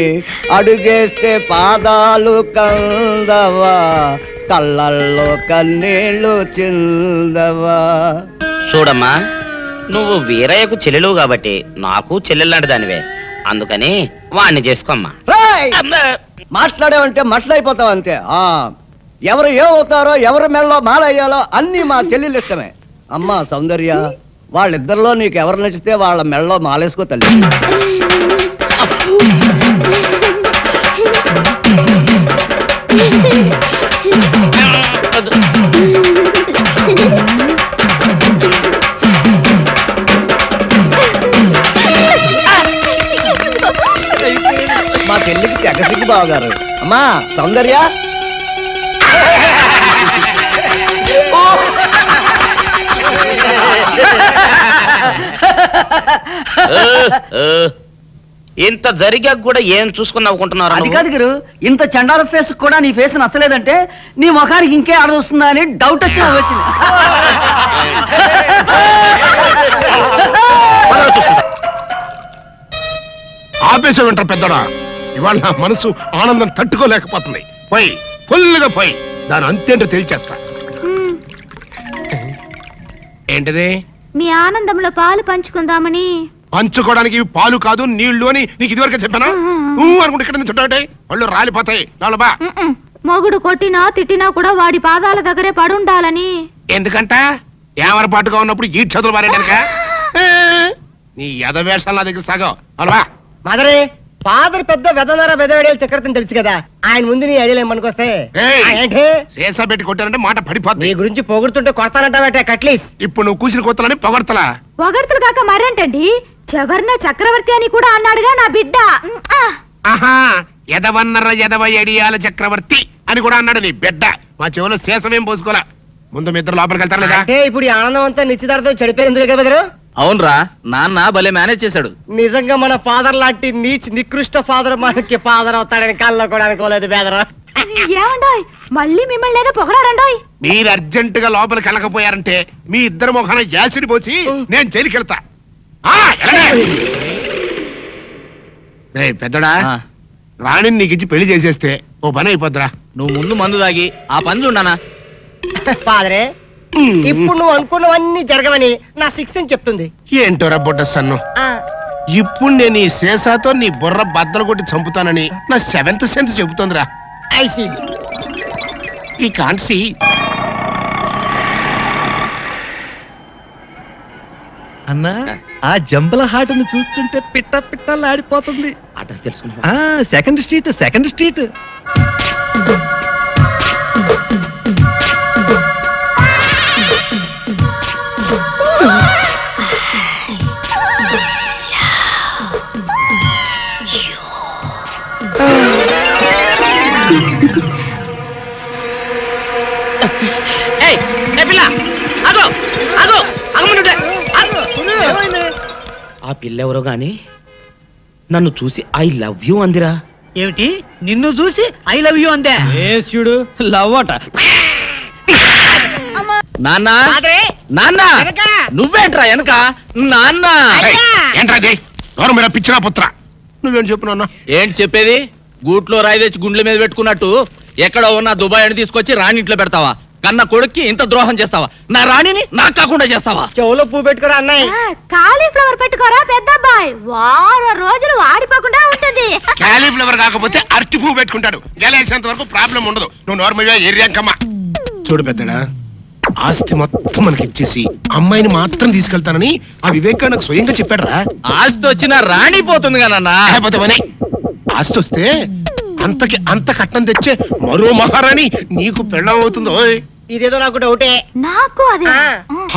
అడుగేస్తే పాదాలు కందవా, కళ్ళల్లో కన్నీళ్లు చిందవా. చూడమ్మా, నువ్వు వీరయ్యకు చెల్లెలు కాబట్టి నాకు చెల్లెల్లాంటి దానివే, అందుకని వాణ్ణి చేసుకోమ్మా. మాట్లాడేవంటే మట్లయిపోతావు అంతే. ఎవరు ఏమవుతారో, ఎవరి మెడలో మాలయ్యాలో అన్ని మా చెల్లెలు ఇష్టమే. అమ్మా సౌందర్య, వాళ్ళిద్దరిలో నీకు ఎవరు నచ్చితే వాళ్ళ మెడలో మాలేసుకో తల్లి. మా చెల్లికి తెగ సిగ్గు బావగారు. అమ్మా సౌందర్య, ఇంత జరిగాక కూడా ఏం చూసుకుని నవ్వుకుంటున్నారు? అది కాదు గురు, ఇంత చండాల ఫేస్ కూడా నీ ఫేస్ నచ్చలేదంటే నీ ముఖానికి ఇంకే ఆడదొస్తుందా అని డౌట్ వచ్చి వచ్చింది. ఆపేసే వింటారు పెద్దడా. ఇవాళ నా మనసు ఆనందం తట్టుకోలేకపోతుంది. పోయి ఫుల్గా పోయి దాని అంతేంటో తెలిచేస్తా. ఏంటిది? మీ ఆనందంలో పాలు పంచుకుందామని. పంచుకోవడానికి పాలు కాదు నీళ్లు అని నీకు ఇదివరకే చెప్పానా? అనుకుంటే ఇక్కడ నుంచి చుట్టాటే వాళ్ళు రాలిపోతాయి. లోలబా. మొగుడు కొట్టినా తిట్టినా కూడా వాడి పాదాల దగ్గరే పడుండాలని. ఎందుకంట? ఏమరపాటుగా ఉన్నప్పుడు ఈ చదువులు మారేడానిక? నీ యథవేషాలు నా దగ్గర సాగో. అలవా మదరే, ఫాదర్ పెద్ద వెదనర వెదవేడేలు చక్రవర్తిని తెలుసు కదా, ఆయన ముందు నీ ఐడియాలు ఏమనుకొస్తే శేషా పెట్టి కొట్టానంటే మాట పడిపోతుంది. నీ గురించి పొగుడుతుంటే కొడతానంటావట కట్లీస్. ఇప్పుడు నువ్వు కూసిన కొత్తలని పొగడతలా? పొగడతలు కాక మరేంటండి, చెవర్న చక్రవర్తి అని కూడా అన్నాడుగా నా బిడ్డ. ఆహా, ఎదవన్నర ఎదవ ఎడియాల చక్రవర్తి అని కూడా అన్నాడు నీ బిడ్డ. మా చెవులో శేషమేం పోసుకోలే. ముందు మీ ఇద్దరు లోపలికి వెళ్తారు లేదా? అంటే ఇప్పుడు ఈ ఆనందం అంతా నిశ్చితార్థం చెడిపోయింది కదా బెదరు? అవునరా, నాన్న భలే మేనేజ్ చేశాడు. నిజంగా మన ఫాదర్ లాంటి నికృష్ట ఫాదర్ మనకి ఫాదర్ అవుతాడని కళ్ళలో కూడా అనుకోలేదు బెదరు. ఏమండోయ్, మళ్ళీ మిమ్మల్ని ఏదో పొగడారండోయ్. మీరు అర్జెంట్ గా లోపలికి వెళ్ళకపోయారంటే మీ ఇద్దరు మొఖాన యాసిడ్ పోసి నేను జైలుకి వెళ్తా. పెద్దడా, రాణిని నీకు ఇచ్చి పెళ్లి చేసేస్తే ఓ పని అయిపోద్దిరా. నువ్వు ముందు మందు తాగి ఆ పని చూడనా? ఫాదరే, ఇప్పుడు నువ్వు అనుకున్నవన్నీ జరగవని నా సిక్స్ అని చెప్తుంది. ఏంటోరా బొడ్డ సన్ను, ఇప్పుడు నేను ఈ శేషాతో నీ బుర్ర బద్దలు కొట్టి చంపుతానని నా సెవెంత్ సెన్స్ చెబుతోందిరా. ఈ కాన్సీ అన్నా, ఆ జంబల హాటను చూస్తుంటే పిట్ట పిట్టలాడిపోతుంది. అడ్రస్ తెలుసుకున్నా? Second street, second street. ఆ పిల్ల ఎవరో గాని నన్ను చూసి ఐ లవ్ యూ అందిరా. ఏమిటి, నిన్ను చూసి ఐ లవ్ యూ అందే? చూడు, లవ్ అట. నాన్న, నాన్న, నువ్వేంట్రా వెనక? నాన్న ఏంట్రా మీరు పిచ్చినా పుత్ర, నువ్వేం చెప్పు నాన్న? ఏంటి చెప్పేది? గూట్లో రాయి తెచ్చి గుండెల మీద పెట్టుకున్నట్టు ఎక్కడో ఉన్న దుబాయ్ అని తీసుకొచ్చి రాణి ఇంట్లో పెడతావా? కన్న కొడుక్కి ఇంత ద్రోహం చేస్తావా? నా రాణిని నాకు కాకుండా చేస్తావా? చెవులో పువ్వు పెట్టుకోరా అన్నయ్య. కాలీఫ్లవర్ పెట్టుకోరా పెద్దబ్బాయి, వారం రోజులు వాడిపోకుండా ఉంటుంది. కాలీఫ్లవర్ కాకపోతే అరటి పువ్వు పెట్టుకుంటాడు. గెలేసేంత వరకు ప్రాబ్లం ఉండదు. నువ్వు నార్మల్గా ఎర్రంకమ్మ. చూడు పెద్దడా, ఆస్తి మొత్తం మనకి ఇచ్చేసి అమ్మాయిని మాత్రం తీసుకెళ్తానని ఆ వివేక్ నాకు స్వయంగా చెప్పాడురా. ఆస్తి వచ్చిన రాణి పోతుంది కదా. ఆస్తి వస్తే అంతకి అంత కట్నం తెచ్చే మరో మహారాణి నీకు పెళ్ళం అవుతుందో? ఇదేదో నాకు డౌటే. నాకు అదే.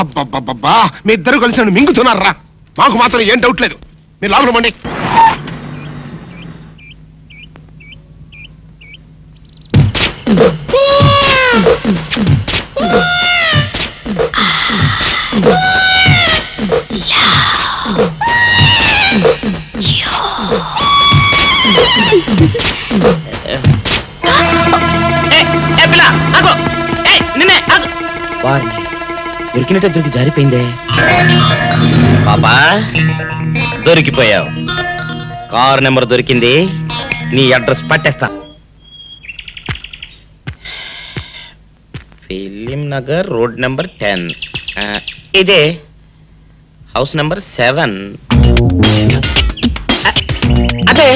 అబ్బబ్బబ్బబ్బా, మీ ఇద్దరు కలిసి నన్ను మింగుతున్నారా? మాకు మాత్రం ఏం డౌట్ లేదు. మీరు లోపల మండి. దొరికినట్టే దొరికి జారిపోయిందే. పాపా, దొరికిపోయావు. కారు నెంబర్ దొరికింది, నీ అడ్రస్ పట్టేస్తా. Film Nagar, road number 10. ఇదే హౌస్ నెంబర్ 7. అదే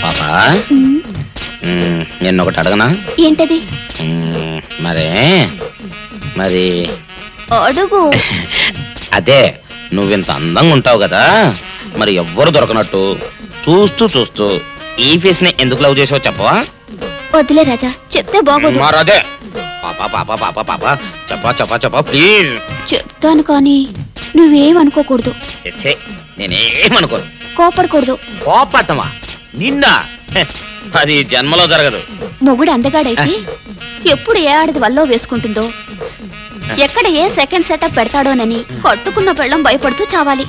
పాపా, నిన్నొకటి అడగనా? ఏంటది? మరే మరి అడుగు. అదే నువ్వింత అందంగా ఉంటావు కదా, మరి ఎవ్వరు దొరకనట్టు చూస్తూ చూస్తూ ఈ ఫేస్ ని ఎందుకు లవ్ చేసావు చెప్పవా? వద్దులే రాజా, చెప్తే బాగోదు. మరదే పాపా పాపా పాపా పాపా చెప్పా చెప్పా చెప్పా ప్లీజ్. చెప్తాను కానీ నువ్వేమనుకోకూడదు. నేనేమనుకోను. కోపడకూడదు. కోపడతావా? నిన్న అది జన్మలో జరగదు. మొగుడు అందగాడైతే ఎప్పుడు ఏ ఆడది వల్లో వేసుకుంటుందో, ఎక్కడ ఏ సెకండ్ సెటప్ పెడతాడోనని కట్టుకున్న పెళ్ళం భయపడుతూ చావాలి.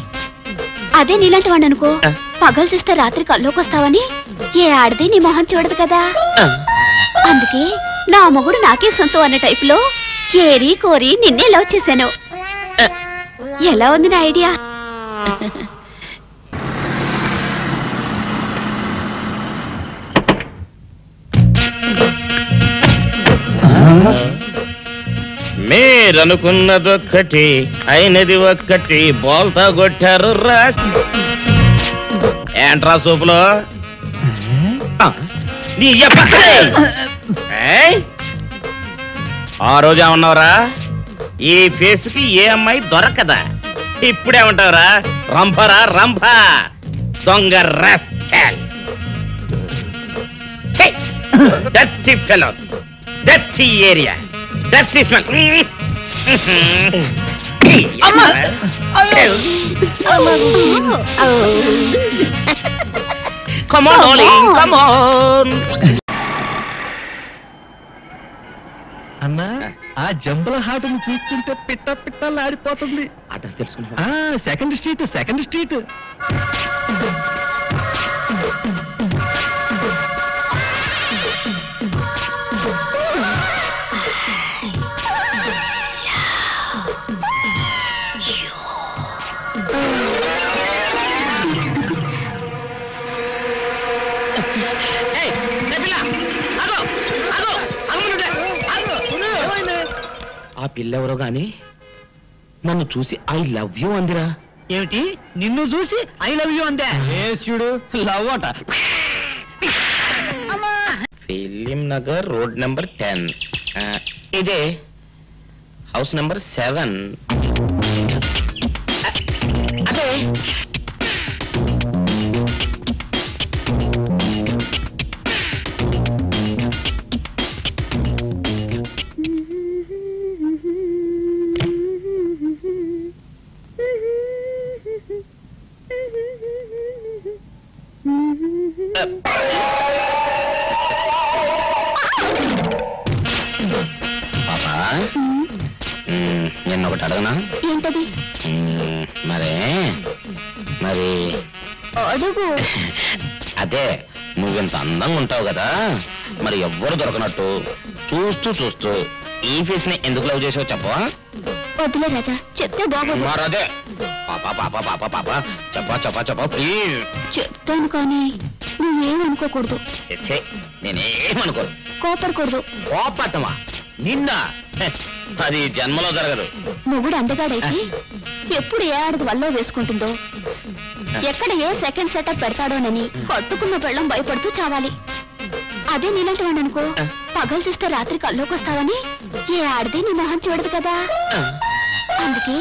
అదే నీలాంటి వాడు అనుకో, పగలు చూస్తే రాత్రి కల్లోకొస్తావని ఏ ఆడది నీ మొహం చూడదు కదా. అందుకే నా మొగుడు నాకే సొంతం అన్న టైపులో ఏరి కోరి నిన్నే లవ్ చేశాను. ఎలా ఉంది నా ఐడియా? మీరనుకున్నదొక్కటి అయినది ఒక్కటి, బోల్తా కొట్టారు రా. ఏంట్రా సూపులో నీ ఆ రోజు ఏమన్నావురా? ఈ ఫేస్ కి ఏ అమ్మాయి దొరకదా? ఇప్పుడేమంటావురా? రంభరా రంభ, దొంగ rascal. Dirty fellows, dirty area, dirty smell. Come on, darling, come on. అన్నా, ఆ జంబల హాటును చూస్తుంటే పిట్ట పిట్టలు ఆడిపోతుంది. అడ్రస్ తెలుసుకున్నా? Second street, second street. ఆ పిల్లెవరో గాని నన్ను చూసి ఐ లవ్ యూ అందిరా. ఏమిటి? నిన్ను చూసి ఐ లవ్ యూ అందే? చూడు, లవ్ అట. Film Nagar, road number 10. ఇదే హౌస్ నెంబర్ 7. అదే నిన్న ఒకటి అడగనా? ఏంటది? మరి అడుగు. అదే నువ్వింత అందంగా ఉంటావు కదా, మరి ఎవ్వరు దొరకనట్టు చూస్తూ చూస్తూ ఈ ఫేస్ ని ఎందుకు లవ్ చేసావు చెప్పవా? వద్దులే రాజా, చెప్తే బాగోదు. మరదే పాపా పాపా పాపా పాపా చెప్పా చెప్పా చెప్పా ప్లీజ్. చెప్తాను కానీ నువ్వేమనుకోకూడదు. నేనేమనుకోను. కోపడకూడదు. కోపడతావా? నిన్న అది జన్మలో జరగదు. మొగుడు అందగాడైతే ఎప్పుడు ఏ ఆడది వల్లో వేసుకుంటుందో, ఎక్కడ ఏ సెకండ్ సెటప్ పెడతాడోనని కట్టుకున్న పెళ్ళం భయపడుతూ చావాలి. అదే నీలాంటి వాడు అనుకో, పగలు చూస్తే రాత్రి కల్లోకొస్తావని ఏ ఆడది నీ మొహం చూడదు కదా. అందుకే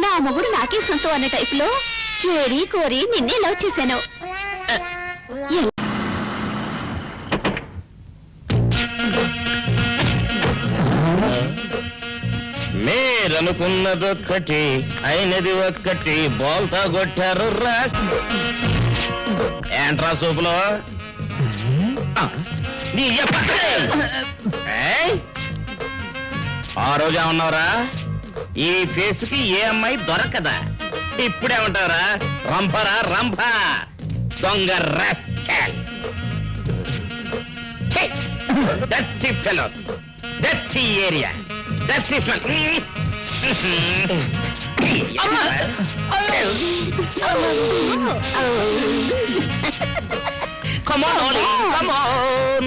నా మొగుడు నాకే సొంతం అన్న టైపులో ఏరి కోరి నిన్నే లవ్ చేశాను. మీరనుకున్నదొక్కటి అయినది ఒక్కటి, బోల్తా కొట్టారు రా. ఏంట్రా సూపులో నీ ఆ రోజు ఏమన్నావురా? ఈ ఫేస్ కి ఏ అమ్మాయి దొరకదా? ఇప్పుడేమంటావురా? రంభరా రంభ, దొంగ rascal. Dirty fellows, dirty area, dirty smell. Come on, Ollie, come on.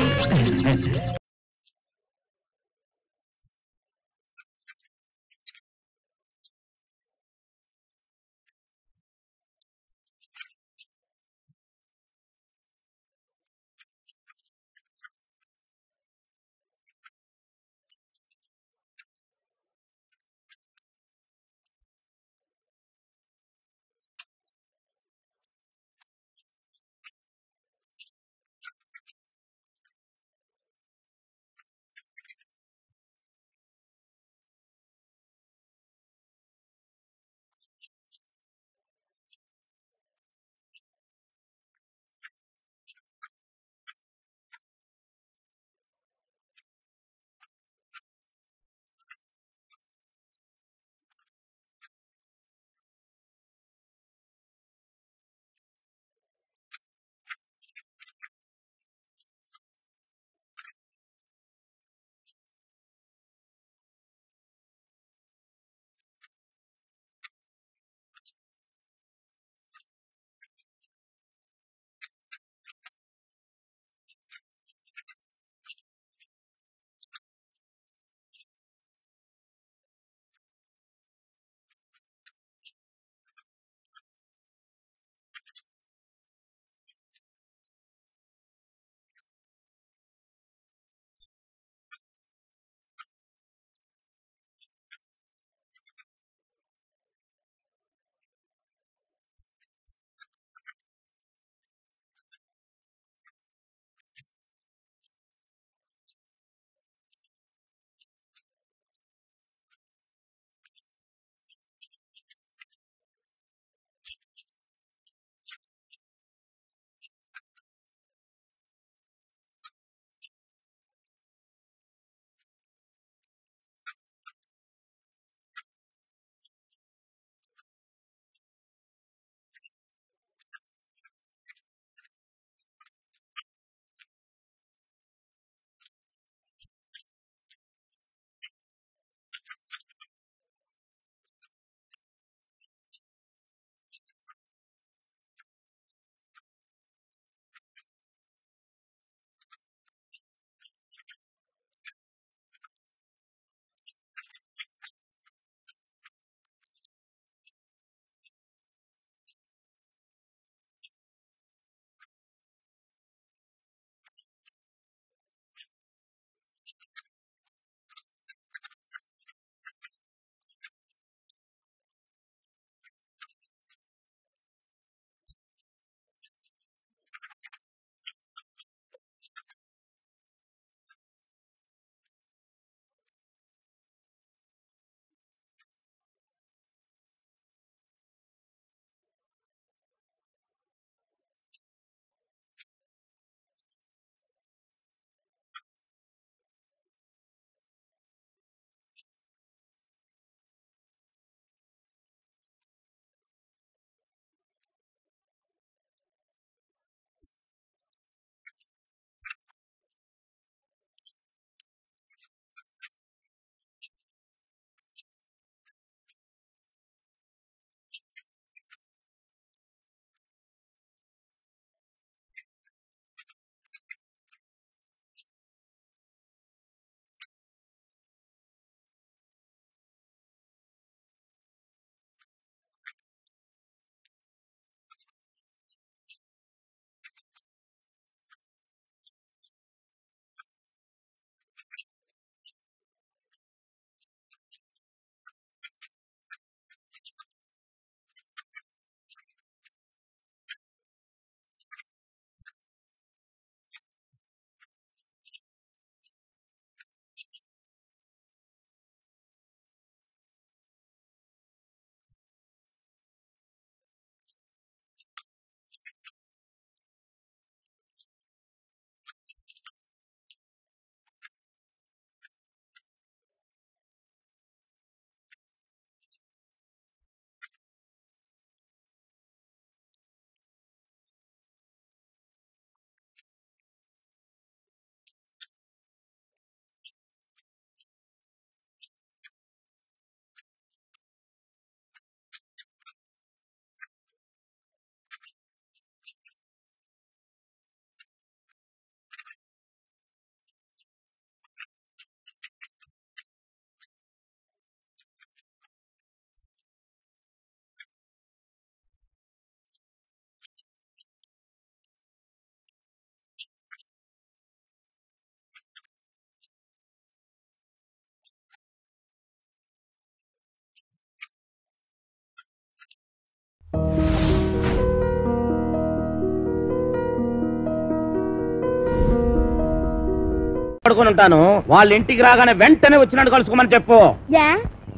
అనుకుని ఉంటాను. వాళ్ళ ఇంటికి రాగానే వెంటనే వచ్చినట్టు కలుసుకోమని చెప్పు.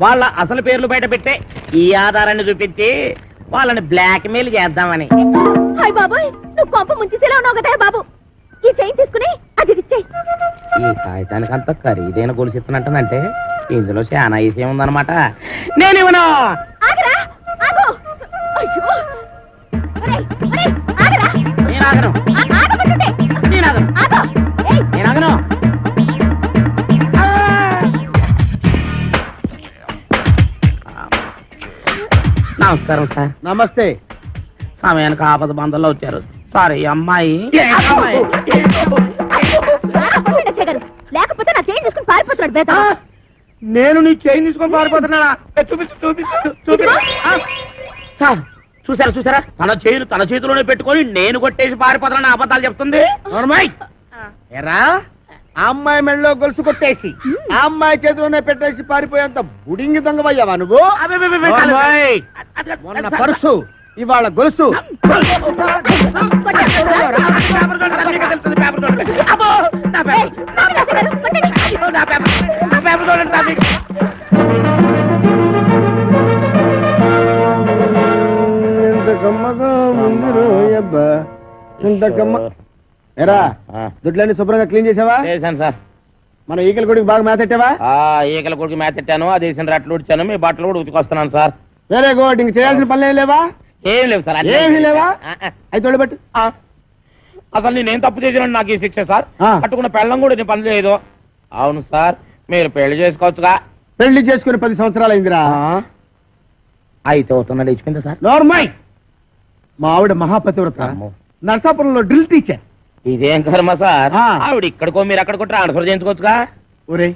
వాళ్ళ అసలు పేర్లు బయట పెట్టే ఈ ఆధారాన్ని చూపించి వాళ్ళని బ్లాక్ మెయిల్ చేద్దామని. హాయ్ బాబాయ్, నువ్వు కొంప ముంచేసేలా ఉన్నావు కదా బాబు. ఈ చైన్ తీసుకుని అది ఇచ్చేయ్. ఈ కాగితానికి అంత ఖరీదైన గొలుసు ఇస్తున్నట్టనంటే ఇందులో చాలా విషయం ఉందన్నమాట. నేనేమన్నా ఆగరా, ఆగు. అయ్యో, ఒరేయ్, ఒరేయ్, ఆగరా. నేను ఆగను, ఆగమంటుంటే. నేను ఆగను, ఆగు. ఏయ్, నేను ఆగను. నమస్కారం సార్. నమస్తే. సమయానికి ఆపద బంధంలో వచ్చారు. సారీ అమ్మాయి. లేకపోతే నా చైన్ తీసుకుని పారిపోతున్నాడు బేట. నేను నీ చైన్ తీసుకొని పారిపోతున్నా. చూపించు. సార్ చూసారా తన చైన్ తన చేతిలోనే పెట్టుకొని నేను కొట్టేసి పారిపోతున్నా అబద్ధాలు చెప్తుంది. ఎరా ఆ అమ్మాయి మెళ్ళలో గొలుసు కొట్టేసి ఆ అమ్మాయి చేతిలోనే పెట్టేసి పారిపోయేంత బుడింగి దొంగవయ్యావా నువ్వు? మొన్న పర్సు, ఇవాళ గొలుసు. ఎరా దుడ్లన్నీ శుభ్రంగా క్లీన్ చేసావా? చేశాను సార్. మన ఈకల కొడుకు బాగా మేతెట్టావా? ఈకల కొడుకు మేతెట్టాను, అది వేసిన రట్లు ఉడిచాను, మీ బట్టలు కూడా ఉతికొస్తున్నాను సార్. Very good. ఇంక చేయాల్సిన పనులు ఏం లేవా? ఏం లేవు సార్. ఏమీ లేవా? అయితే తోడబెట్టు. అసలు నేనేం తప్పు చేసినా నాకు ఈ శిక్ష సార్. పట్టుకున్న పెళ్ళం కూడా నేను పని చేయదు. అవును సార్, మీరు పెళ్లి చేసుకోవచ్చుగా. పెళ్లి చేసుకుని 10 సంవత్సరాలు అయిందిరా. అయితే అవుతున్నా లేచిపోయిందా సార్? నార్మల్. మా ఆవిడ మహాపతివ్రత, నరసాపురంలో డ్రిల్ టీచర్. ఇదేం కర్మ సార్, ఆవిడ ఇక్కడికో మీరు అక్కడికో ట్రాన్స్ఫర్ చేయించుకోవచ్చుగా. ఒరే,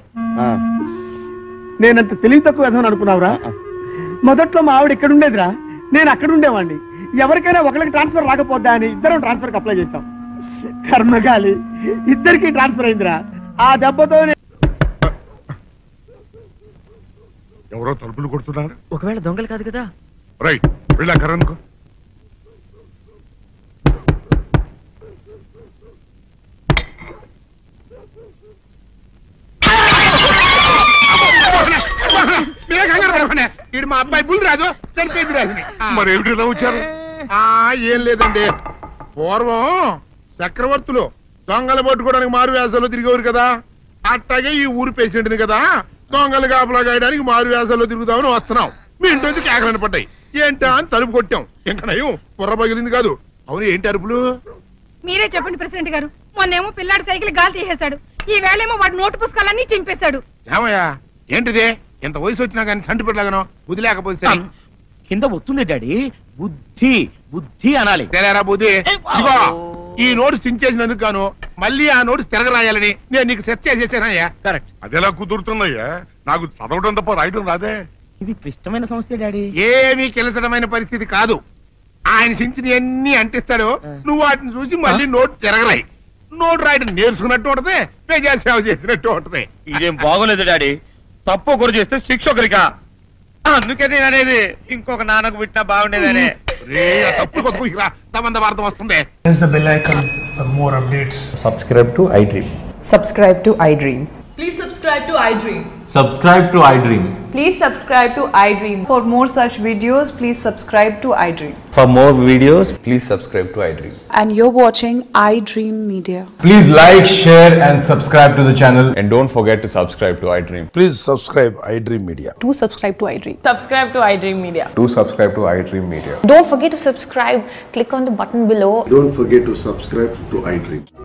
నేనంత తెలివి తక్కువ విధమని అనుకున్నావురా? మొదట్లో మా ఆవిడ ఇక్కడ ఉండేదిరా, నేను అక్కడ ఉండేవాడిని. ఎవరికైనా ఒకరికి ట్రాన్స్ఫర్ రాకపోద్దా అని ఇద్దరం ట్రాన్స్ఫర్ అప్లై చేశాం. కర్మగాలి ఇద్దరికి ట్రాన్స్ఫర్ అయిందిరా. ఆ దెబ్బతో ఎవరో తలుపులు కొడుతున్నారు. ఒకవేళ దొంగలు కాదు కదా? రైట్, వెళ్ళా కరణ్కు. ఇది మా అబ్బాయి బుల్ రాజు చనిపోయింది రాజుని. మరి ఏమిటి ఇలా వచ్చారు? ఏం లేదండి, పూర్వం చక్రవర్తులు దొంగలు పట్టుకోవడానికి మారు వేసాల్లో తిరిగేవారు కదా. అట్టాగే ఈ ఊరు పేషెంట్ని కదా దొంగలు కాపలా గాయడానికి మారు వేసాల్లో తిరుగుదామని వస్తున్నాం. మీ ఇంటి కేకలని పడ్డాయి. ఏంటా అని తలుపు కొట్టాం. ఇంకా నయం బుర్ర పగిలింది కాదు. అవును, ఏంటి అరుపులు? మీరే చెప్పండి ప్రెసిడెంట్ గారు. మొన్నేమో పిల్లాడి సైకిల్ గాలి తీసేశాడు, ఈ వేళేమో వాడి నోటు పుస్తకాలన్నీ చింపేశాడు. ఏమయ్యా ఏంటిదే? ఎంత వయసు వచ్చినా కానీ సంటి పెట్టలాగనో వదిలేకపోతే కింద వస్తుంది డాడీ. బుద్ధి బుద్ధి అనాలి. తెలేరా బుద్ధి. ఇదిగో ఈ నోట్స్ చించేసినందుకు గాను మళ్ళీ ఆ నోట్స్ తిరగరాయాలని నేను నీకు సెట్ చేసేసానయ్యా. కరెక్ట్. అదెలా కుదురుతుందయ్యా? నాకు చదవడం తప్ప రాయటం రాదే. ఇది క్లిష్టమైన సమస్య డాడీ. ఏమీ కిలసడమైన పరిస్థితి కాదు. ఆయన చించిన అన్ని అంటిస్తాడు, నువ్వు వాటిని చూసి మళ్ళీ నోట్ తిరగరాయి. నోట్ రాయడం నేర్చుకున్నట్టు ఉంటది, ప్రజాసేవ చేసినట్టు ఉంటది. ఇదేం బాగోలేదు డాడీ. తప్పు ఒకరు చేస్తే శిక్ష ఒకరికా. అందుకే నేను అనేది ఇంకొక నాన్నకు పుట్టినా బాగుండేదనే. తప్పు కొద్దు సంబంధ వార్త వస్తుంది. Press the bell icon for more updates. Subscribe to iDream. Subscribe to iDream. Please subscribe to iDream. Subscribe to iDream. Please subscribe to iDream. For more such videos, please subscribe to iDream. For more videos, please subscribe to iDream. And you're watching iDream Media. Please like, share and subscribe to the channel. And don't forget to subscribe to iDream. Please subscribe iDream Media. Do subscribe to iDream. Subscribe to iDream Media. Do subscribe to iDream Media. Don't forget to subscribe. Click on the button below. Don't forget to subscribe to iDream.